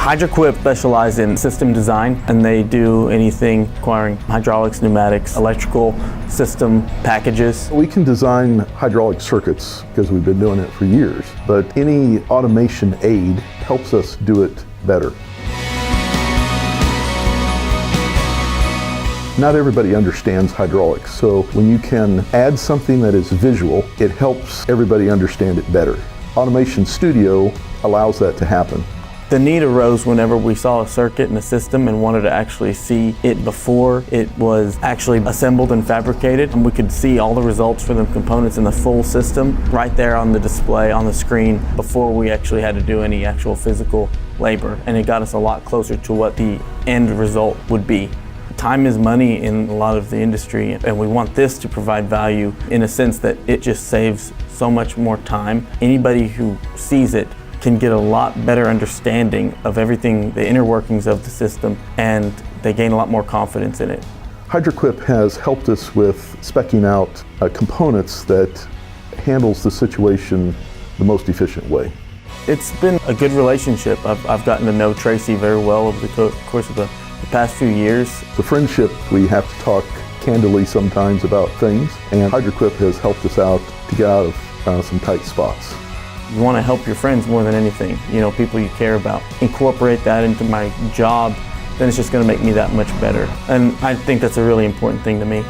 Hydraquip specializes in system design, and they do anything requiring hydraulics, pneumatics, electrical system packages. We can design hydraulic circuits because we've been doing it for years, but any automation aid helps us do it better. Not everybody understands hydraulics, so when you can add something that is visual, it helps everybody understand it better. Automation Studio allows that to happen. The need arose whenever we saw a circuit in a system and wanted to actually see it before it was actually assembled and fabricated. And we could see all the results for the components in the full system right there on the display, on the screen, before we actually had to do any actual physical labor. And it got us a lot closer to what the end result would be. Time is money in a lot of the industry, and we want this to provide value in a sense that it just saves so much more time. Anybody who sees it can get a lot better understanding of everything, the inner workings of the system, and they gain a lot more confidence in it. Hydraquip has helped us with speccing out components that handles the situation the most efficient way. It's been a good relationship. I've gotten to know Tracy very well over the course of the past few years. The friendship, we have to talk candidly sometimes about things, and Hydraquip has helped us out to get out of some tight spots. You want to help your friends more than anything, people you care about. Incorporate that into my job, then it's just going to make me that much better. And I think that's a really important thing to me.